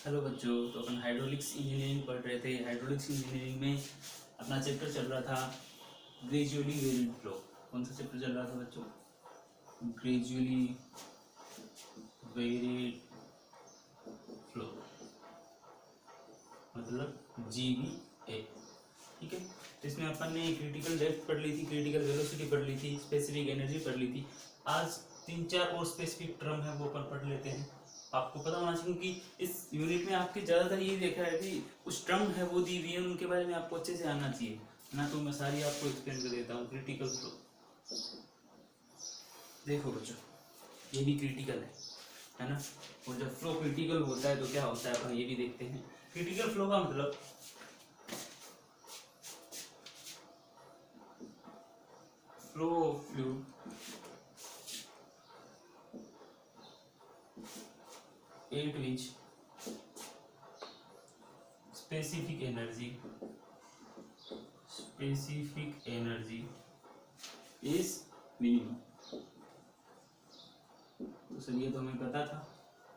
Hello बच्चों, तो अपन hydraulics engineering पढ़ रहे थे। हाइड्रोलिक्स इंजीनियरिंग में अपना चैप्टर चल रहा था ग्रेजुअली वेरिड फ्लो। कौन सा चैप्टर चल रहा था बच्चों? ग्रेजुअली वेरिड फ्लो, मतलब GVA। ठीक है, तो इसमें अपन ने क्रिटिकल डेप्थ पढ़ ली थी, क्रिटिकल वेलोसिटी पढ़ ली थी, स्पेसिफिक एनर्जी पढ़ ली थी। आज 3-4 और स्पेसिफिक टर्म है वो अपन पढ़ लेते हैं। आपको पता होना चाहिए क्योंकि इस यूनिट में आपके ज़्यादातर ये देखा है कि कुछ टर्म है वो दी हुई है, उनके बारे में आपको अच्छे से आना चाहिए ना। तो मैं सारी आपको एक्सप्लेन कर देता हूँ। क्रिटिकल फ्लो देखो बच्चों, ये भी क्रिटिकल है ना। और जब फ्लो क्रिटिकल होता है तो क्या होता है अपन ये भी देखते हैं। क्रिटिकल फ्लो का मतलब flow of fluid at which specific energy is minimum। तो सर ये तो हमें पता था,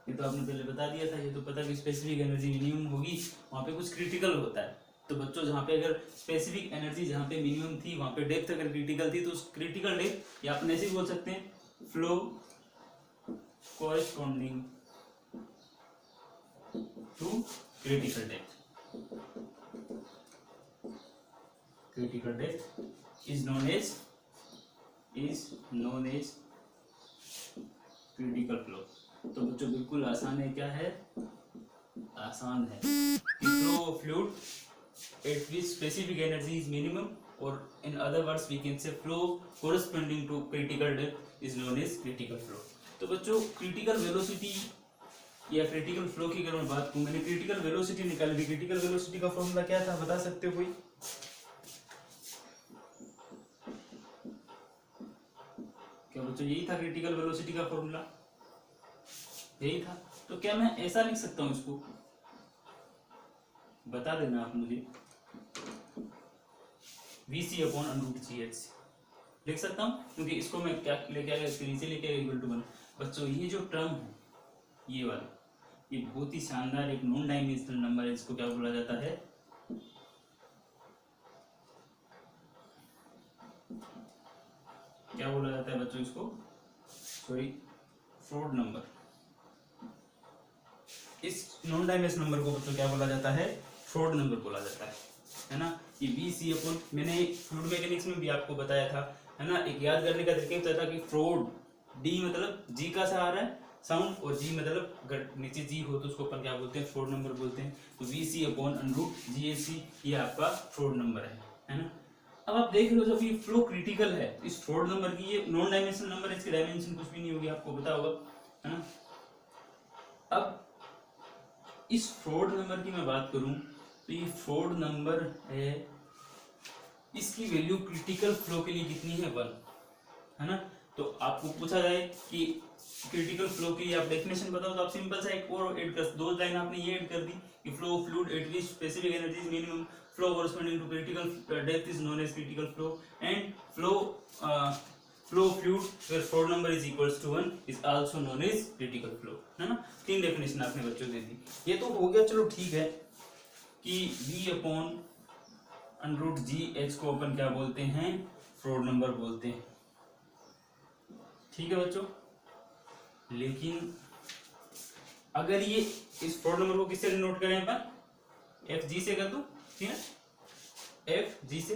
ये तो आपने पहले बता दिया था। ये तो पता कि स्पेसिफिक एनर्जी मिनिमम होगी, वहाँ पे कुछ क्रिटिकल होता है। तो बच्चों जहाँ पे अगर स्पेसिफिक एनर्जी जहाँ पे मिनिमम थी वहाँ पे डेप्थ अगर क्रिटिकल थी तो उस क्रिटिकल डेप्थ या अपन ऐसे ही बोल सकते हैं flow corresponding to critical depth. Critical depth is known as critical flow. तो बच्चों बिल्कुल आसान है। क्या है? आसान है कि flow of fluid at which specific energy is minimum, और in other words we can say flow corresponding to critical depth is known as critical flow. तो बच्चों क्रिटिकल वेलोसिटी या क्रिटिकल फ्लो की अगर मैं बात करूं, मैंने क्रिटिकल वेलोसिटी निकाली थी। क्रिटिकल वेलोसिटी का फॉर्मूला क्या था, बता सकते हो कोई? क्या बच्चों यही था क्रिटिकल वेलोसिटी का फॉर्मूला? यही था। तो क्या मैं ऐसा लिख सकता हूं इसको? बता देना आप मुझे। VC/√GH लिख सकता हूं, क्योंकि इसको मैं क्या लेके आया, नीचे लेके आया इक्वल टू 1। बच्चों ये जो टर्म है ये वाला, ये बहुत ही शानदार एक नॉन डायमेंशनल नंबर है। इसको क्या बोला जाता है? क्या बोला जाता है बच्चों इसको? Sorry, fraud number. इस नॉन डायमेंशनल नंबर को बच्चों क्या बोला जाता है? फ्रॉड नंबर बोला जाता है ना। ये VC अपन मैंने फ्लूइड मैकेनिक्स में भी आपको बताया था, है ना। एक याद करने का तरीका होता था कि फ्रॉड, D मतलब G का सा आ रहा है साउंड, और G मतलब नीचे G हो तो उसको अपन क्या बोलते हैं? फ्रॉड नंबर बोलते हैं। तो VC/√GHC ये आपका फ्रॉड नंबर है ना। अब आप देख लो, जब ये फ्लो क्रिटिकल है इस फ्रॉड नंबर की, ये नॉन डायमेंशनल नंबर है, इसकी डायमेंशन कुछ भी नहीं होगी, आपको पता होगा, है ना। अब इस फ्रॉड नंबर की मैं बात करूं तो ये फ्रॉड नंबर है, इसकी वैल्यू क्रिटिकल फ्लो के लिए कितनी है? 1, है ना। तो आपको पूछा जाए कि क्रिटिकल फ्लो की आप डेफिनेशन बताओ, तो आप सिंपल सा एक और ऐड कर, 2 लाइन आपने ये ऐड कर दी कि flow of fluid at which specific energy is minimum, flow corresponding to critical depth is known as critical flow, and flow of fluid where Froude number is equals to 1 is also known as critical flow, है ना। 3 definition आपने बच्चों दे दी। ये तो हो गया, चलो ठीक है कि V/√GH को अपन क्या बोलते हैं? फ्रॉड नंबर बोलते हैं। ठीक है बच्चों, लेकिन अगर ये इस फ्रॉड नंबर को किससे नोट करें अपन? FG से कर दो, ठीक है, FG से।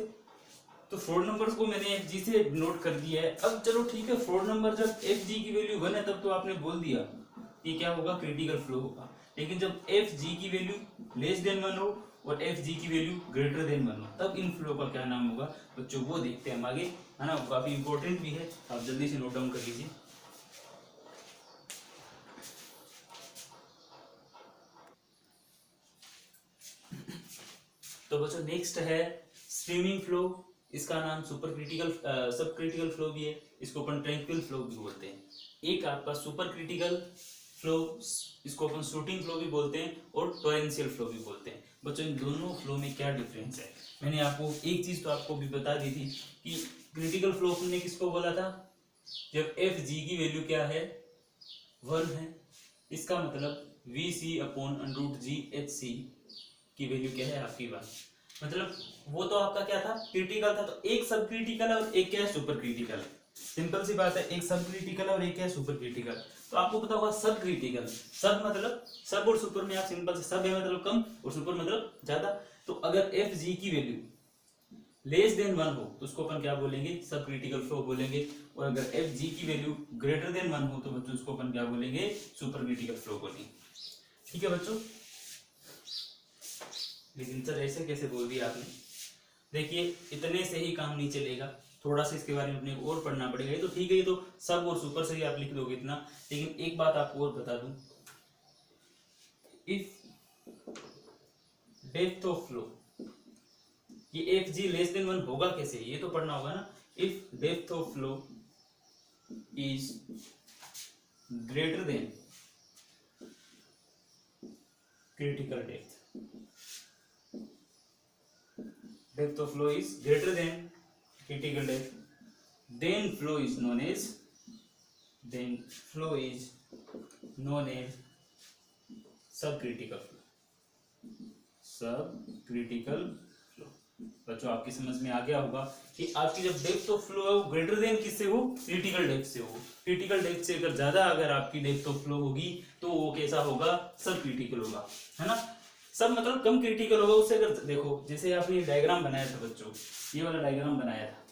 तो फ्रॉड नंबर को मैंने FG से नोट कर दिया है। अब चलो ठीक है, फ्रॉड नंबर जब FG की वैल्यू 1 है तब तो आपने बोल दिया कि क्या होगा? क्रिटिकल फ्लो होगा। लेकिन जब FG की वैल्यू लेस देन 1 हो और FG की वैल्यू ग्रेटर देन 1 हो, तब इन फ्लो का क्या नाम होगा बच्चों? वो देखते हैं हम आगे, है ना। काफी इंपॉर्टेंट भी है, आप जल्दी से नोट डाउन कर लीजिए। तो बच्चों नेक्स्ट है स्ट्रीमिंग फ्लो। इसका नाम सुपर क्रिटिकल सब क्रिटिकल फ्लो भी है, इसको अपन ट्रैंक्विल फ्लो भी बोलते हैं। एक आपका सुपर क्रिटिकल फ्लो, इसको अपन शूटिंग फ्लो भी बोलते हैं, और टॉरेंशियल फ्लो भी बोलते हैं। बच्चों इन दोनों फ्लो में क्या डिफरेंस है? मैंने आपको एक चीज तो आपको भी बता दी थी कि क्रिटिकल फ्लो हमने किसको बोला था? जब FG की वैल्यू क्या है? 1 है। इसका मतलब V C upon under G H C की वैल्यू क्या है आपकी 1। मतलब वो तो आपका क्या था, क्रिटिकल था, तो एक सब क्रिटिकल है और एक क्या है, सुपर क्रिटिकल। सिंपल सी बात है, एक सब क्रिटिकल और एक क्या है, सुपर क्रिटिकल। तो आपको पता होगा सब क्रिटिकल, सब मतलब सब और सुपर में आप सिंपल से, सब है मतलब कम और सुपर मतलब ज्यादा। तो अगर एफ जी की वैल्यू लेस देन 1 हो तो उसको अपन क्या बोलेंगे, सब क्रिटिकल फ्लो बोलेंगे। और अगर एफ जी की वैल्यू ग्रेटर देन 1 हो तो बच्चों उसको अपन क्या बोलेंगे, सुपर क्रिटिकल फ्लो बोलेंगे। ठीक है बच्चों, लेकिन सर ऐसे कैसे बोल दिया आपने। देखिए इतने से ही काम नहीं चलेगा, थोड़ा सा इसके बारे में अपने और पढ़ना पड़ेगा। ये तो ठीक है, ये तो सब और सुपर से ही आप लिख दोगे इतना, लेकिन एक बात आपको और बता दूं, इफ डेप्थ ऑफ फ्लो, ये एफ जी लेस देन 1 होगा कैसे, ये तो पढ़ना होगा ना। If depth of flow is greater than critical depth, depth of flow is greater than critical depth, then flow is known as subcritical flow, subcritical flow। बच्चों आपकी समझ में आ गया होगा कि आपकी जब डेप्थ ऑफ फ्लो है वो ग्रेटर देन किससे हो, क्रिटिकल डेप्थ से हो। क्रिटिकल डेप्थ से अगर ज्यादा अगर आपकी डेप्थ ऑफ फ्लो होगी तो वो कैसा होगा, सब क्रिटिकल होगा, है ना। सब मतलब कम क्रिटिकल होगा उससे। अगर देखो जैसे आपने डायग्राम बनाया था बच्चों, ये वाला डायग्राम बनाया था,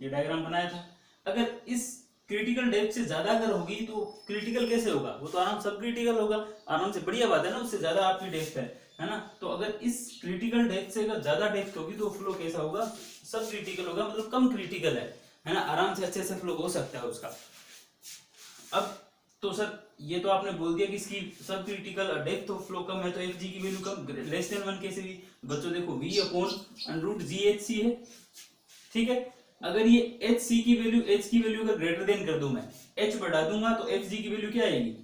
ये डायग्राम बनाया था, अगर इस क्रिटिकल डेप्थ से ज्यादा अगर होगी तो क्रिटिकल कैसे होगा, वो तो आराम सब क्रिटिकल होगा, आराम से, बढ़िया बात है ना, उससे ज्यादा आपकी डेप्थ है ना। तो अगर इस क्रिटिकल डेप्थ से अगर ज्यादा डेप्थ होगी तो फ्लो कैसा होगा, सब क्रिटिकल होगा, मतलब कम क्रिटिकल है ना, आराम से अच्छे से फ्लो हो सकता है उसका। अब तो सर ये तो आपने बोल दिया कि इसकी सब क्रिटिकल डेप्थ ऑफ फ्लो कम है तो एफ जी की वैल्यू कम, लेस देन 1 कैसे भी बच्चों, देखो V upon under G H C है, ठीक है। अगर ये एच सी की वैल्यू, एच की वैल्यू अगर ग्रेटर देन कर दूं मैं, एच बढ़ा दूंगा तो एफ जी की वैल्यू क्या आएगी,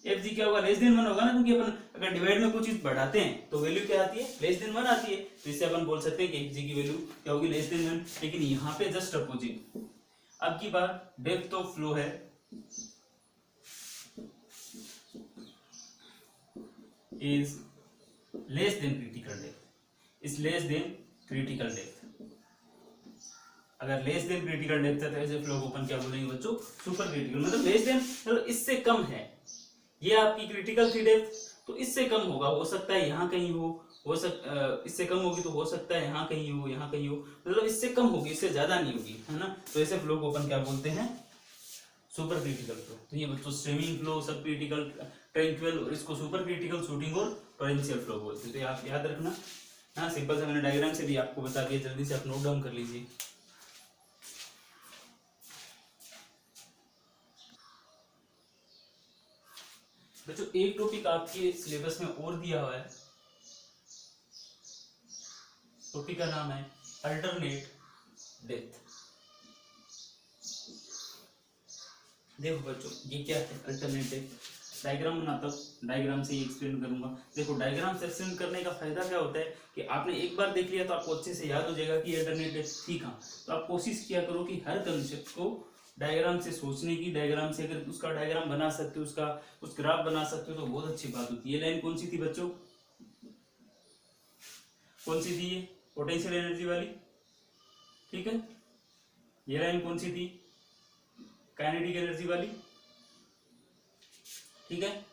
एफ जी क्या होगा, लेस देन 1 होगा ना, क्योंकि अपन अगर डिवाइड में कोई चीज बढ़ाते हैं तो वैल्यू क्या आती है, लेस देन 1 आती है। तो इससे अपन बोल सकते हैं कि एफ जी की वैल्यू क्या होगी, लेस देन 1। लेकिन यहाँ पे जस्ट अपोजिट, अब की बार डेप्थ ऑफ फ्लो है is less than critical depth, is less than critical depth। अगर less than critical depth है तो ऐसे फ्लो को अपन क्या बोलेंगे बच्चों, सुपर क्रिटिकल, मतलब less than मतलब इससे कम है। ये आपकी क्रिटिकल थी डेप्थ, तो इससे कम होगा, हो सकता है यहाँ कहीं हो इससे कम होगी तो हो सकता है यहाँ कहीं हो, यहाँ कहीं हो, मतलब इससे कम होगी, इससे ज्यादा नहीं होगी, है ना। तो ऐसे फ्लो को अपन क्या बोलते हैं, सुपर क्रिटिकल फ्लो। तो ये बच्चों स्विमिंग फ्लो, सब क्रिटिकल, ट्रैंक्विल, और इसको सुपर क्रिटिकल, शूटिंग और टॉरेंशियल फ्लो बोलते हैं। तो आप याद रखना, हाँ सिंपल से मैंने डायग्राम से भी आपको बता दिया, जल्दी से आप नोट डाउन कर लीजिए। बच्चों एक टॉपिक आपके सिलेबस में और दिया हुआ है, टॉपिक का नाम है अल्टरनेट डेप्थ। देखो बच्चों ये क्या है अल्टरनेट डेप्थ, डायग्राम बनाता हूँ, डायग्राम से ही एक्सप्लेन करूंगा। देखो डायग्राम से एक्सप्लेन करने का फायदा क्या होता है कि आपने एक बार देख लिया तो आपको अच्छे से याद हो जाएगा कि अल्टरनेट डेप्थ थी कहाँ। तो आप कोशिश किया करो कि हर कंसेप्ट को डायग्राम से सोचने की, डायग्राम से अगर उसका डायग्राम बना सकते हो, उसका कुछ ग्राफ बना सकते हो तो बहुत अच्छी बात होती है। ये लाइन कौन सी थी बच्चों, कौन सी थी, ये पोटेंशियल एनर्जी वाली, ठीक है। ये लाइन कौन सी थी, काइनेटिक एनर्जी वाली, ठीक है।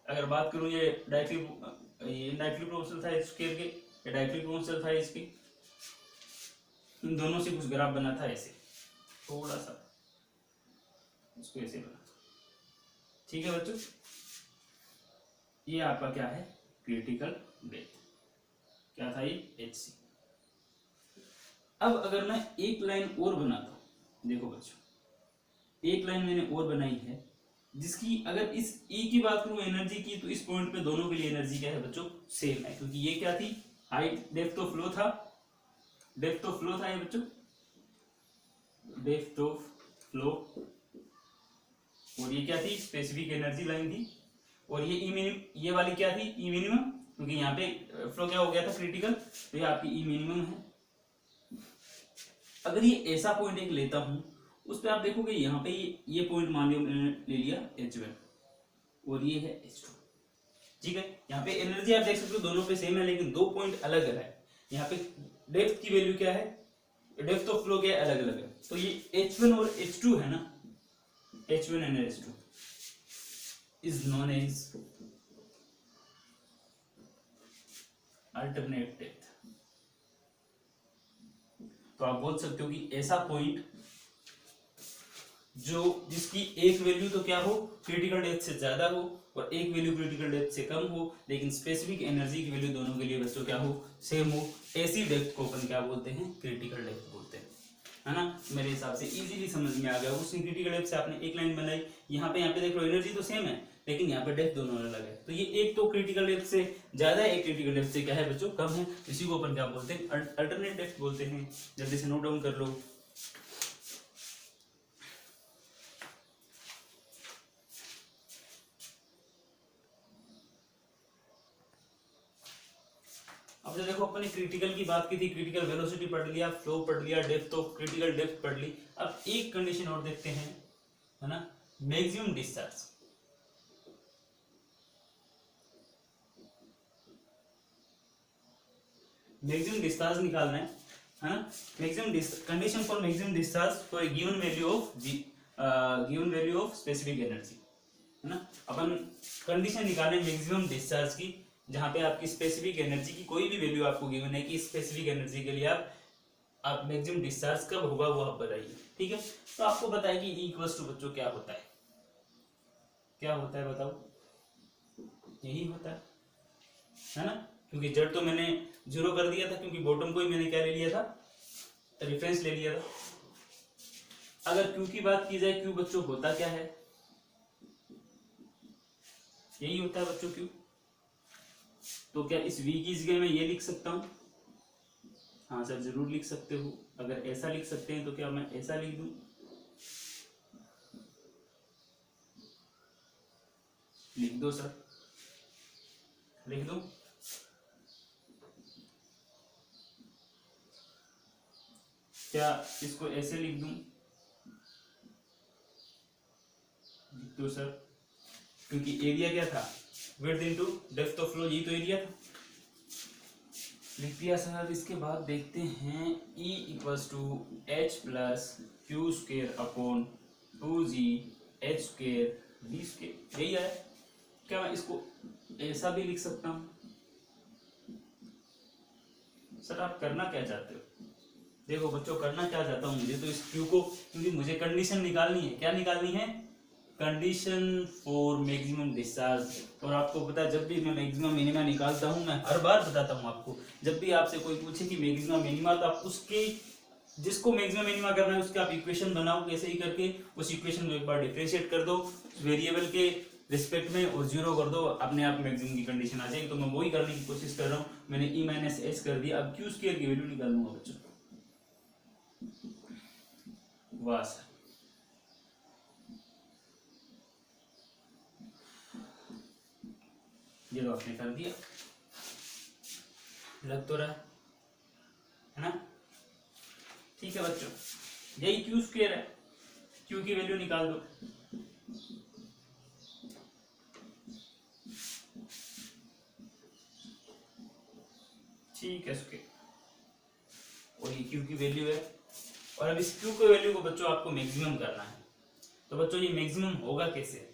अगर बात करूं ये डायरेक्टली प्रोपोर्शनल था स्क्वायर के, ये डायरेक्टली प्रोपोर्शनल था इसके, इन दोनों से कुछ ग्राफ बना था ऐसे, थोड़ा सा इसको ऐसे बना, ठीक है बच्चों। ये आपका क्या है, क्रिटिकल डेप्थ, क्या था ये, एच सी। अब अगर मैं एक लाइन और बनाता हूं, देखो बच्चों एक लाइन मैंने और बनाई है जिसकी अगर इस ई की बात करूं एनर्जी की, तो इस पॉइंट पे दोनों के लिए एनर्जी क्या है बच्चों, सेम है, क्योंकि ये क्या थी, हाइट डेप्थ ऑफ फ्लो था, डेप्थ ऑफ फ्लो था ये बच्चों, डेप्थ ऑफ फ्लो, और ये क्या थी, स्पेसिफिक एनर्जी लाइन थी, और ये ई मिनिमम, ये वाली क्या थी, ई मिनिमम, क्योंकि यहाँ पे फ्लो क्या हो गया था, क्रिटिकल, तो ये आपकी ई मिनिमम है। अगर ये ऐसा पॉइंट एक लेता हूं उस पर आप देखोगे यहाँ पे ये पॉइंट मान लिया मैंने ले लिया H1 और ये है H2, ठीक है। यहाँ पे एनर्जी आप देख सकते हो दोनों पे सेम है, लेकिन दो पॉइंट अलग अलग है। यहाँ पे डेप्थ की वैल्यू क्या है, डेप्थ ऑफ फ्लो क्या है, अलग अलग है। तो ये H1 और H2 है ना, H1 and H2 is known as alternate depth. तो आप बोल सकते हो कि ऐसा पॉइंट जो जिसकी एक वैल्यू तो क्या हो, क्रिटिकल डेप्थ से ज्यादा हो और एक वैल्यू क्रिटिकल डेप्थ से कम हो, लेकिन स्पेसिफिक एनर्जी की वैल्यू दोनों के लिए बच्चों क्या हो, सेम हो, ऐसी डेप्थ को अपन क्या बोलते हैं, क्रिटिकल डेप्थ बोलते हैं, है ना। मेरे हिसाब से इजीली समझ में आ गया। उसी क्रिटिकल डेप्थ से आपने एक लाइन बनाई, यहाँ पे देख लो एनर्जी तो सेम है, लेकिन यहाँ पे डेप्थ दोनों अलग है। तो ये एक तो क्रिटिकल डेप्थ से ज्यादा है, एक क्रिटिकल डेप्थ से क्या है बच्चों, कम है। इसी को अपन क्या बोलते हैं, अल्टरनेट डेप्थ बोलते हैं। जल्दी से नोट डाउन कर लो। अब देखो अपने क्रिटिकल की बात की थी, क्रिटिकल वेलोसिटी पढ़ लिया, फ्लो पढ़ लिया, डेप्थ ऑफ क्रिटिकल डेप्थ पढ़ ली। अब एक कंडीशन और देखते हैं, है ना, मैक्सिमम डिस्चार्ज। मैक्सिमम डिस्चार्ज निकालना है ना। Maximum condition for maximum discharge for a given value of specific energy, है ना। अपन कंडीशन निकालें मैक्सिमम डिस्चार्ज की, जहां पे आपकी स्पेसिफिक एनर्जी की कोई भी वैल्यू आपको गिवन है कि स्पेसिफिक एनर्जी के लिए आप मैक्सिमम डिस्चार्ज कब होगा वो आप बताइए, ठीक है। तो आपको पता है कि E इक्वल्स टू बच्चों क्या होता है, क्या होता है बताओ, यही होता है ना। क्योंकि जड़ तो मैंने 0 कर दिया था, क्योंकि बॉटम को ही मैंने क्या ले लिया था, रेफरेंस ले लिया था। अगर Q की बात की जाए, Q बच्चों होता क्या है, यही होता है बच्चों Q। तो क्या इस V की जगह मैं ये लिख सकता हूं, हाँ सर जरूर लिख सकते हो। अगर ऐसा लिख सकते हैं तो क्या मैं ऐसा लिख दूं, लिख दो सर, लिख दो। क्या इसको ऐसे लिख दूं, लिख दो सर। क्योंकि एरिया क्या था, width into depth of flow, यही तो एरिया था, लिख दिया सर। इसके बाद देखते हैं E equals to H plus Q square upon 2G H square D square, यही है। क्या मैं इसको ऐसा भी लिख सकता हूँ, सर आप करना क्या चाहते हो, देखो बच्चों करना क्या चाहता हूँ मुझे, तो इस Q को, क्योंकि मुझे कंडीशन निकालनी है, क्या निकालनी है, कंडीशन फॉर मैक्सिमम डिस्चार्ज। और आपको पता है जब भी मैं मैक्सिमम मिनिमा निकालता हूँ, मैं हर बार बताता हूँ आपको, जब भी आपसे कोई पूछे कि मैक्सिमम मिनिमा, तो आप उसके जिसको मैक्सिमम मिनिमा करना है उसका आप इक्वेशन बनाओ, कैसे ही करके उस इक्वेशन को एक बार डिफरेंशिएट कर दो वेरिएबल के रिस्पेक्ट में और 0 कर दो, अपने आप मैक्सिमम की कंडीशन आ जाएगी। तो मैं वही करने की कोशिश कर रहा हूँ, मैंने E माइनस एच कर दिया। अब क्यू स्क्वायर की वैल्यू निकाल लूंगा बच्चों, वाह सर, ये तो आपने कर दिया, लग तो रहा है ना, ठीक है बच्चों, यही क्यू स्क्वायर है, क्यू की वैल्यू निकाल दो। ठीक है स्क्वायर, और ये क्यू की वैल्यू है। और अब इस क्यू की वैल्यू को बच्चों आपको मैक्सिमम करना है। तो बच्चों ये मैक्सिमम होगा कैसे,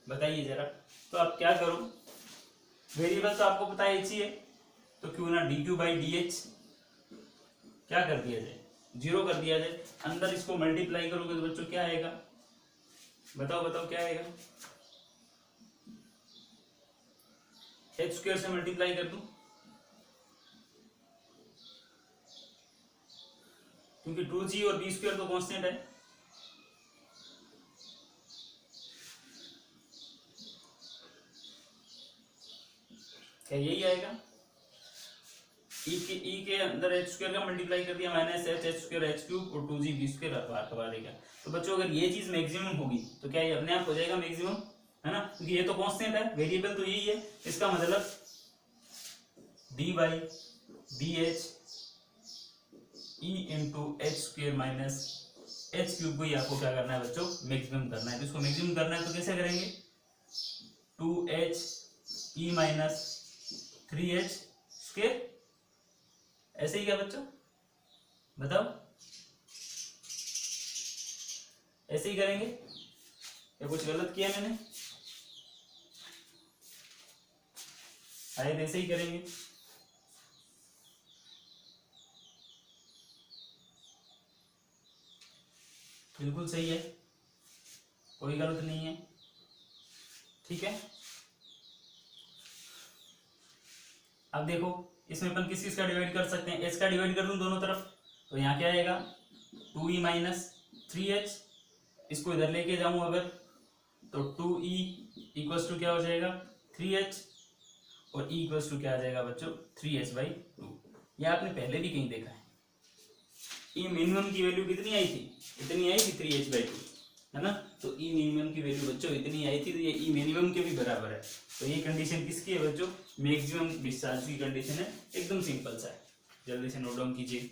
बताइए जरा। तो आप क्या करो, वेरिएबल तो आपको पता है h ही है, तो क्यों ना dq बाई dh क्या कर दिया जाए, 0 कर दिया जाए। अंदर इसको मल्टीप्लाई करोगे तो बच्चों क्या आएगा, बताओ बताओ क्या आएगा, h स्क्वायर से मल्टीप्लाई कर दूं, क्योंकि 2g और b स्क्वायर तो कांस्टेंट है। क्या यही आएगा, e के अंदर h स्क्वायर का मल्टीप्लाई कर दिया, minus h square h cube और 2g b स्क्वायर हटवा देगा। तो बच्चों अगर ये चीज मैक्सिमम होगी तो क्या ये अपने आप हो जाएगा मैक्सिमम, है ना, क्योंकि ये तो कांस्टेंट है, वेरिएबल तो यही है। इसका मतलब d by D H E into H square minus H cube को ही आपको क्या करना है बच्चों, मैक्सिमम करना है। तो इसको मैक्सिमम करना है तो कैसे करेंगे, 2h e minus 3h square, ऐसे ही क्या बच्चों, बताओ, ऐसे ही करेंगे या कुछ गलत किया मैंने, शायद ऐसे ही करेंगे। बिल्कुल सही है, कोई गलत नहीं है, ठीक है। अब देखो इसमें अपन किस किस का डिवाइड कर सकते हैं, एच का डिवाइड कर दूं दोनों तरफ, तो यहाँ क्या आएगा 2e माइनस 3h, इसको इधर लेके जाऊं अगर तो 2e इक्वल्स टू क्या हो जाएगा 3h, और e इक्वल्स टू क्या आ जाएगा बच्चों 3h/2। ये आपने पहले भी कहीं देखा है। ई मिनिमम की वैल्यू कितनी आई थी, इतनी आई थी 3h/2, है ना। तो ई मिनिमम की वैल्यू बच्चों इतनी आई थी, तो ये ई मिनिमम के भी बराबर है। तो ये कंडीशन किसकी है बच्चों, मैक्सिमम डिस्चार्ज की कंडीशन है, एकदम सिंपल सा है, जल्दी से नोट डाउन कीजिए।